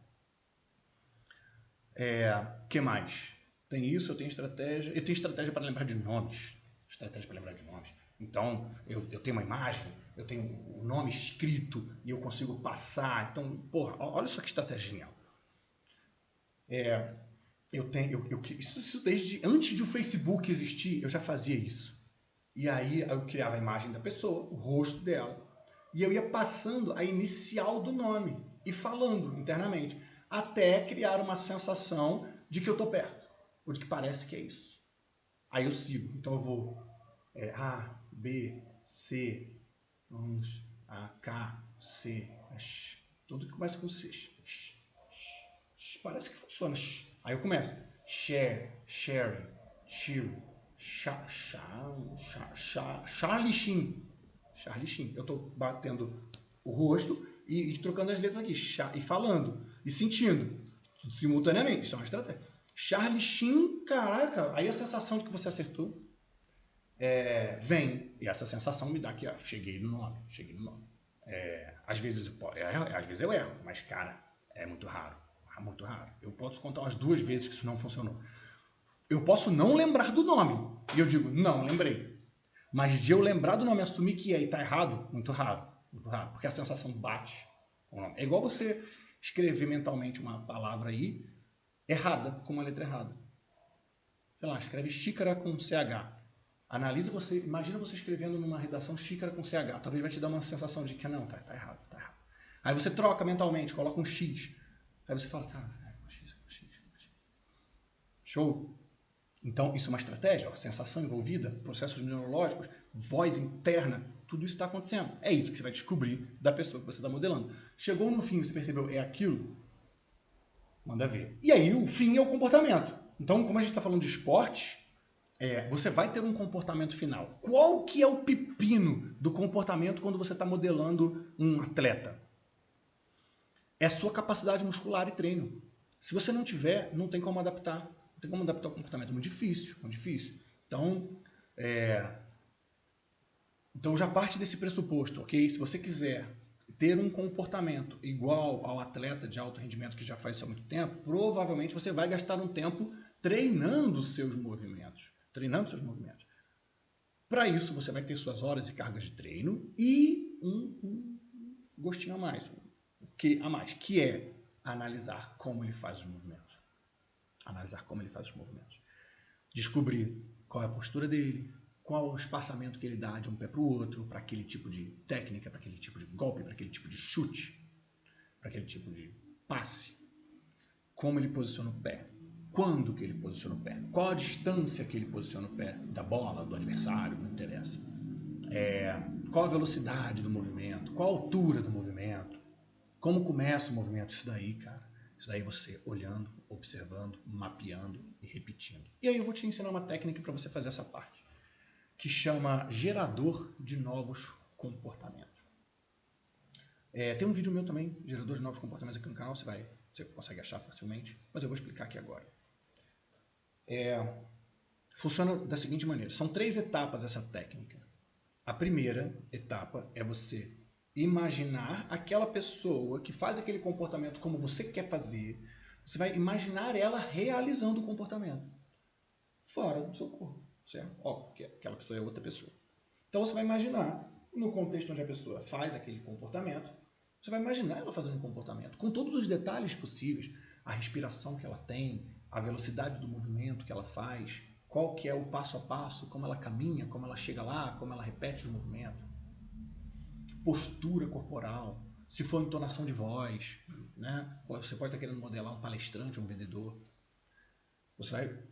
Que mais? Tem isso, eu tenho estratégia para lembrar de nomes. Então, eu tenho uma imagem, eu tenho o nome escrito e eu consigo passar. Então, porra, olha só que estratégia genial. Isso desde antes de o Facebook existir, eu já fazia isso. E aí eu criava a imagem da pessoa, o rosto dela, e eu ia passando a inicial do nome e falando internamente, até criar uma sensação de que eu tô perto, ou de que parece que é isso. Aí eu sigo, então eu vou A, B, C, A, K, C, tudo que começa com C. Parece que funciona. Aí eu começo. Share, sharing, cheer, Charlie Sheen. Charlie Sheen. Eu tô batendo o rosto e trocando as letras aqui. E falando. E sentindo. Tudo simultaneamente. Isso é uma estratégia. Charlie Sheen, caraca. Aí a sensação de que você acertou vem. E essa sensação me dá que cheguei no nome. Às vezes eu erro, mas, cara, é muito raro. Muito raro. Eu posso contar umas 2 vezes que isso não funcionou. Eu posso não lembrar do nome. E eu digo, não lembrei. Mas de eu lembrar do nome e assumir que e tá errado, muito raro. Muito raro. Porque a sensação bate com o nome. É igual você escrever mentalmente uma palavra aí errada, com uma letra errada. Sei lá, escreve xícara com CH. Analisa você, imagina você escrevendo numa redação xícara com CH. Talvez vai te dar uma sensação de que não, tá errado, tá errado. Aí você troca mentalmente, coloca um X. Aí você fala, cara, X. Show? Então, isso é uma estratégia, a sensação envolvida, processos neurológicos, voz interna, tudo isso está acontecendo. É isso que você vai descobrir da pessoa que você está modelando. Chegou no fim, você percebeu, é aquilo? Manda ver. E aí, o fim é o comportamento. Então, como a gente está falando de esporte, você vai ter um comportamento final. Qual que é o pepino do comportamento quando você está modelando um atleta? É a sua capacidade muscular e treino. Se você não tiver, não tem como adaptar. Não tem como adaptar o comportamento. É muito difícil. Muito difícil. Então já parte desse pressuposto, ok? Se você quiser ter um comportamento igual ao atleta de alto rendimento que já faz isso há muito tempo, provavelmente você vai gastar um tempo treinando os seus movimentos. Para isso, você vai ter suas horas e cargas de treino e um gostinho a mais, que é analisar como ele faz os movimentos. Descobrir qual é a postura dele, qual o espaçamento que ele dá de um pé para o outro, para aquele tipo de técnica, para aquele tipo de golpe, para aquele tipo de chute, para aquele tipo de passe. Como ele posiciona o pé, quando que ele posiciona o pé, qual a distância que ele posiciona o pé da bola, do adversário, não interessa. Qual a velocidade do movimento, qual a altura do movimento, como começa o movimento. Isso daí, cara, isso daí você olhando, observando, mapeando e repetindo. E aí eu vou te ensinar uma técnica para você fazer essa parte, que chama gerador de novos comportamentos. Tem um vídeo meu também, gerador de novos comportamentos aqui no canal, você consegue achar facilmente, mas eu vou explicar aqui agora. Funciona da seguinte maneira, são 3 etapas essa técnica. A primeira etapa é você imaginar aquela pessoa que faz aquele comportamento como você quer fazer, você vai imaginar ela realizando o comportamento fora do seu corpo, certo? Óbvio que aquela pessoa é outra pessoa. Então você vai imaginar, no contexto onde a pessoa faz aquele comportamento, você vai imaginar ela fazendo um comportamento, com todos os detalhes possíveis, a respiração que ela tem, a velocidade do movimento que ela faz, qual que é o passo a passo, como ela caminha, como ela chega lá, como ela repete os movimentos, postura corporal, se for entonação de voz, né? Você pode estar querendo modelar um palestrante, um vendedor. Você vai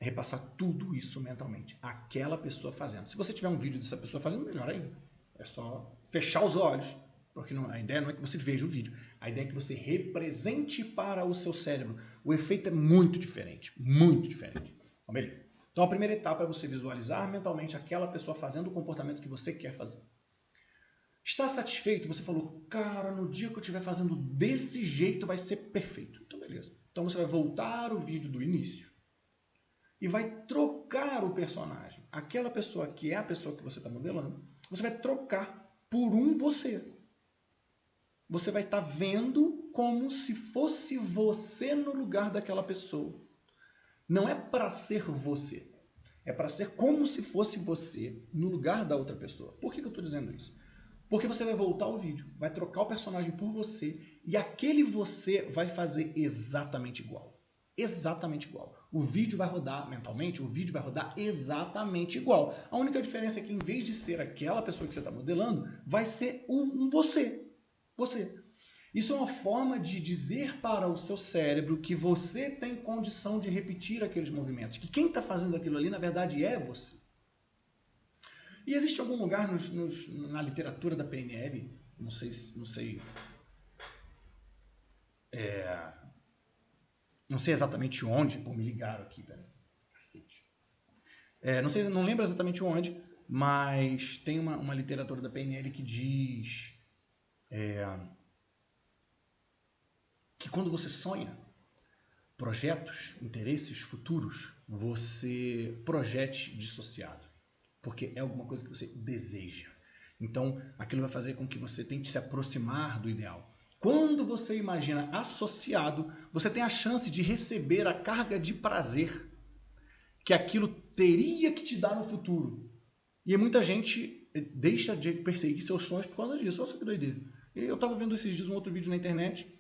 repassar tudo isso mentalmente, aquela pessoa fazendo. Se você tiver um vídeo dessa pessoa fazendo, melhor ainda. É só fechar os olhos, porque a ideia não é que você veja o vídeo, a ideia é que você represente para o seu cérebro. O efeito é muito diferente, muito diferente. Então, beleza. Então a primeira etapa é você visualizar mentalmente aquela pessoa fazendo o comportamento que você quer fazer. Está satisfeito? Você falou, cara, no dia que eu estiver fazendo desse jeito vai ser perfeito. Então beleza. Então você vai voltar o vídeo do início e vai trocar o personagem. Aquela pessoa que é a pessoa que você está modelando, você vai trocar por um você. Você vai estar vendo como se fosse você no lugar daquela pessoa. Não é para ser você. É para ser como se fosse você no lugar da outra pessoa. Por que eu estou dizendo isso? Porque você vai voltar o vídeo, vai trocar o personagem por você e aquele você vai fazer exatamente igual. Exatamente igual. O vídeo vai rodar mentalmente, o vídeo vai rodar exatamente igual. A única diferença é que em vez de ser aquela pessoa que você está modelando, vai ser um você. Você. Isso é uma forma de dizer para o seu cérebro que você tem condição de repetir aqueles movimentos. Que quem está fazendo aquilo ali, na verdade, é você. E existe algum lugar na literatura da PNL, não sei, não sei exatamente onde, me ligaram aqui, peraí, cacete. Não lembro exatamente onde, mas tem uma literatura da PNL que diz que quando você sonha projetos, interesses futuros, você projete dissociado, porque é alguma coisa que você deseja. Então, aquilo vai fazer com que você tente se aproximar do ideal. Quando você imagina associado, você tem a chance de receber a carga de prazer que aquilo teria que te dar no futuro. E muita gente deixa de perseguir seus sonhos por causa disso. Olha só que doideira. Eu estava vendo esses dias um outro vídeo na internet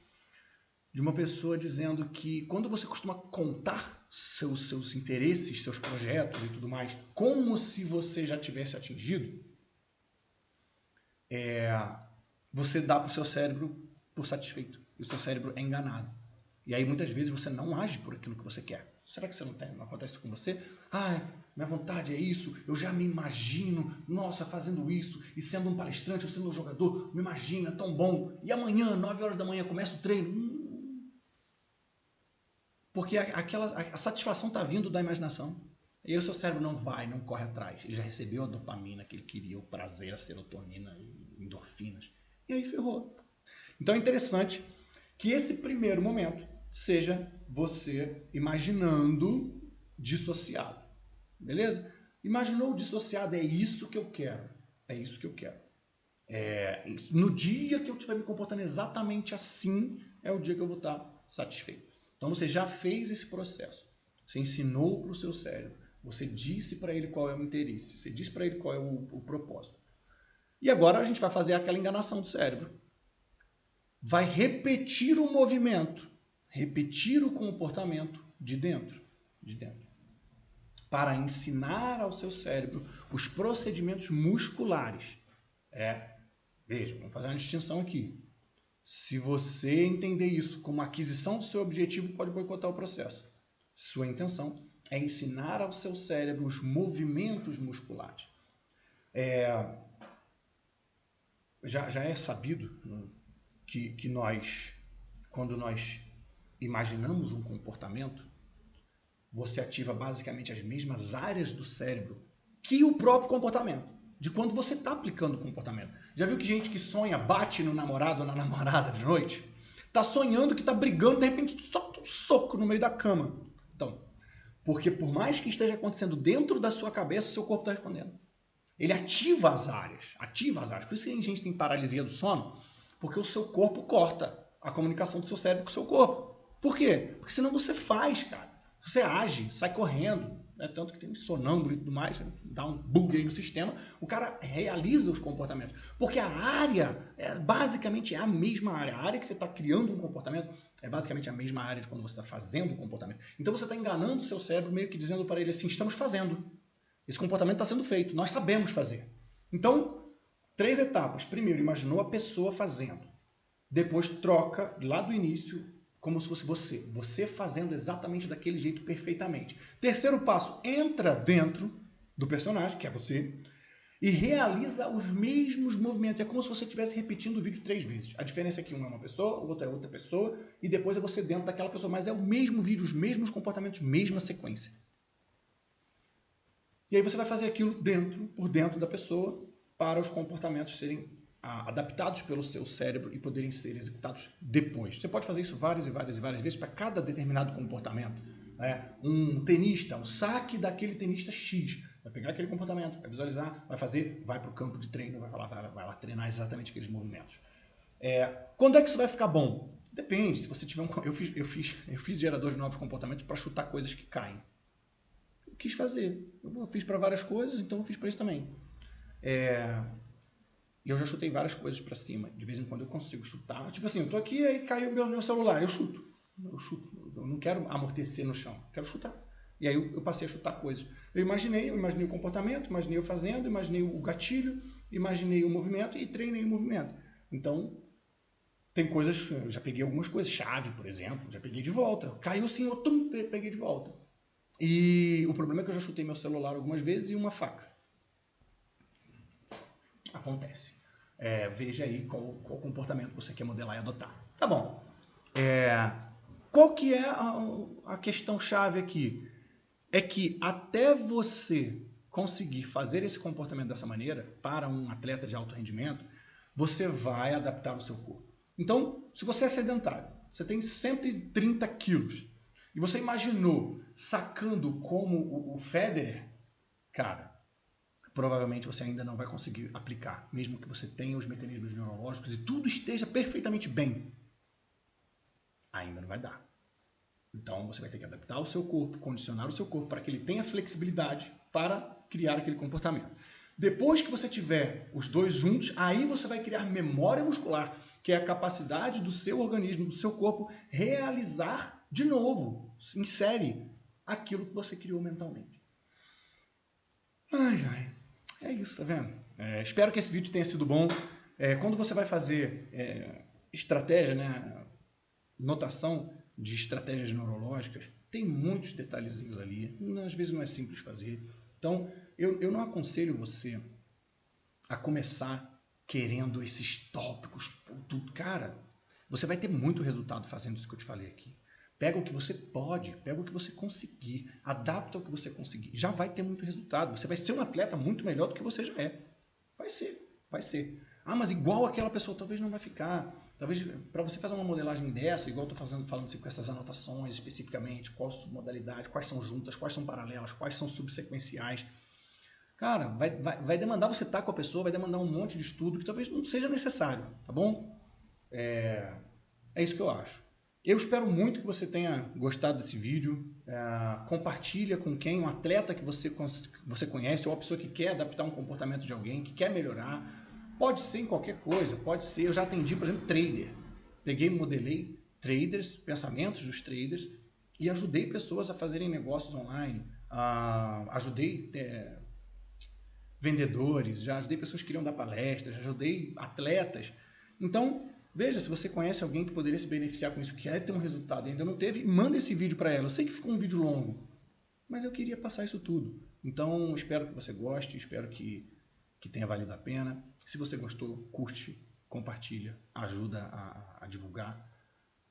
de uma pessoa dizendo que quando você costuma contar seus interesses, seus projetos e tudo mais, como se você já tivesse atingido, você dá para o seu cérebro por satisfeito. E o seu cérebro é enganado. E aí muitas vezes você não age por aquilo que você quer. Será que você não acontece isso com você? Minha vontade é isso, eu já me imagino, nossa, fazendo isso, e sendo um palestrante, ou sendo um jogador, me imagino, é tão bom. E amanhã, 9 horas da manhã, começa o treino. Porque a satisfação está vindo da imaginação. E aí o seu cérebro não corre atrás. Ele já recebeu a dopamina que ele queria, o prazer, a serotonina, endorfinas. E aí ferrou. Então é interessante que esse primeiro momento seja você imaginando dissociado. Beleza? Imaginou dissociado, é isso que eu quero. É isso que eu quero. No dia que eu estiver me comportando exatamente assim, é o dia que eu vou estar satisfeito. Então você já fez esse processo. Você ensinou para o seu cérebro. Você disse para ele qual é o interesse. Você disse para ele qual é o propósito. E agora a gente vai fazer aquela enganação do cérebro. Vai repetir o movimento, repetir o comportamento de dentro. Para ensinar ao seu cérebro os procedimentos musculares. Veja, vamos fazer uma distinção aqui. Se você entender isso como aquisição do seu objetivo, pode boicotar o processo. Sua intenção é ensinar ao seu cérebro os movimentos musculares. Já é sabido que nós, quando nós imaginamos um comportamento, você ativa basicamente as mesmas áreas do cérebro que o próprio comportamento. de quando você está aplicando o comportamento. Já viu que gente que sonha, bate no namorado ou na namorada de noite? Tá sonhando que tá brigando, de repente solta um soco no meio da cama. Então, porque por mais que esteja acontecendo dentro da sua cabeça, seu corpo está respondendo. Ele ativa as áreas, Por isso que a gente tem paralisia do sono, porque o seu corpo corta a comunicação do seu cérebro com o seu corpo. Por quê? Porque senão você faz, cara. Você age, sai correndo, né? Tanto que tem sonâmbulo e tudo mais, dá um bug aí no sistema, o cara realiza os comportamentos. Porque a área, basicamente é a mesma área. A área que você está criando um comportamento é basicamente a mesma área de quando você está fazendo o comportamento. Então você está enganando o seu cérebro, meio que dizendo para ele assim, estamos fazendo. Esse comportamento está sendo feito, nós sabemos fazer. Então, 3 etapas. Primeiro, imaginou a pessoa fazendo. Depois, troca lá do início, como se fosse você. Você fazendo exatamente daquele jeito perfeitamente. Terceiro passo, entra dentro do personagem, que é você, e realiza os mesmos movimentos. É como se você estivesse repetindo o vídeo 3 vezes. A diferença é que um é uma pessoa, o outro é outra pessoa, e depois é você dentro daquela pessoa. Mas é o mesmo vídeo, os mesmos comportamentos, mesma sequência. E aí você vai fazer aquilo por dentro da pessoa, para os comportamentos serem adaptados pelo seu cérebro e poderem ser executados depois. Você pode fazer isso várias e várias e várias vezes para cada determinado comportamento. Né? Um tenista, um saque daquele tenista X, vai pegar aquele comportamento, vai visualizar, vai fazer, vai para o campo de treino, vai lá treinar exatamente aqueles movimentos. Quando é que isso vai ficar bom? Depende. Se você tiver eu fiz gerador de novos comportamentos para chutar coisas que caem. Eu quis fazer. Eu fiz para várias coisas, então eu fiz para isso também. E eu já chutei várias coisas para cima. De vez em quando eu consigo chutar. Tipo assim, eu tô aqui e caiu meu celular. Eu chuto. Eu não quero amortecer no chão. Eu quero chutar. E aí eu passei a chutar coisas. Eu imaginei o comportamento, imaginei eu fazendo, imaginei o gatilho, imaginei o movimento e treinei o movimento. Então, tem coisas, eu já peguei algumas coisas, chave, por exemplo, já peguei de volta. Caiu assim, eu peguei de volta. E o problema é que eu já chutei meu celular algumas vezes e uma faca. Acontece. Veja aí qual comportamento você quer modelar e adotar. Tá bom. Qual que é a questão chave aqui? É que até você conseguir fazer esse comportamento dessa maneira, para um atleta de alto rendimento, você vai adaptar o seu corpo. Então, se você é sedentário, você tem 130 quilos, e você imaginou sacando como o Federer, cara, provavelmente você ainda não vai conseguir aplicar, mesmo que você tenha os mecanismos neurológicos e tudo esteja perfeitamente bem. Ainda não vai dar. Então você vai ter que adaptar o seu corpo, condicionar o seu corpo para que ele tenha flexibilidade para criar aquele comportamento. Depois que você tiver os dois juntos, aí você vai criar memória muscular, que é a capacidade do seu organismo, do seu corpo, realizar de novo, em série, aquilo que você criou mentalmente. É isso, tá vendo? Espero que esse vídeo tenha sido bom. Quando você vai fazer estratégia, né, notação de estratégias neurológicas, tem muitos detalhezinhos ali. Às vezes não é simples fazer. Então, eu não aconselho você a começar querendo esses tópicos. Tudo. Cara, você vai ter muito resultado fazendo isso que eu te falei aqui. Pega o que você pode, pega o que você conseguir, adapta o que você conseguir. Já vai ter muito resultado. Você vai ser um atleta muito melhor do que você já é. Vai ser. Ah, mas igual aquela pessoa, talvez não vai ficar. Talvez para você fazer uma modelagem dessa, igual eu estou falando assim, com essas anotações especificamente, qual submodalidade, quais são juntas, quais são paralelas, quais são subsequenciais. Cara, vai demandar você estar com a pessoa, vai demandar um monte de estudo que talvez não seja necessário, tá bom? É isso que eu acho. Eu espero muito que você tenha gostado desse vídeo. Compartilha com quem, um atleta que você conhece, ou uma pessoa que quer adaptar um comportamento de alguém, que quer melhorar. Pode ser em qualquer coisa, pode ser. Eu já atendi, por exemplo, trader. Peguei, modelei traders, pensamentos dos traders e ajudei pessoas a fazerem negócios online. Ajudei vendedores, já ajudei pessoas que queriam dar palestras, já ajudei atletas. Então, veja, se você conhece alguém que poderia se beneficiar com isso, que quer ter um resultado e ainda não teve, manda esse vídeo para ela. Eu sei que ficou um vídeo longo, mas eu queria passar isso tudo. Então, espero que você goste, espero que tenha valido a pena. Se você gostou, curte, compartilha, ajuda a divulgar.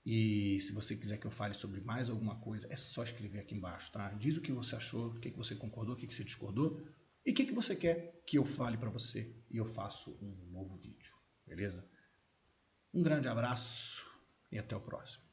E se você quiser que eu fale sobre mais alguma coisa, é só escrever aqui embaixo, tá? Diz o que você achou, o que você concordou, o que você discordou. E o que você quer que eu fale para você e eu faço um novo vídeo, beleza? Um grande abraço e até o próximo.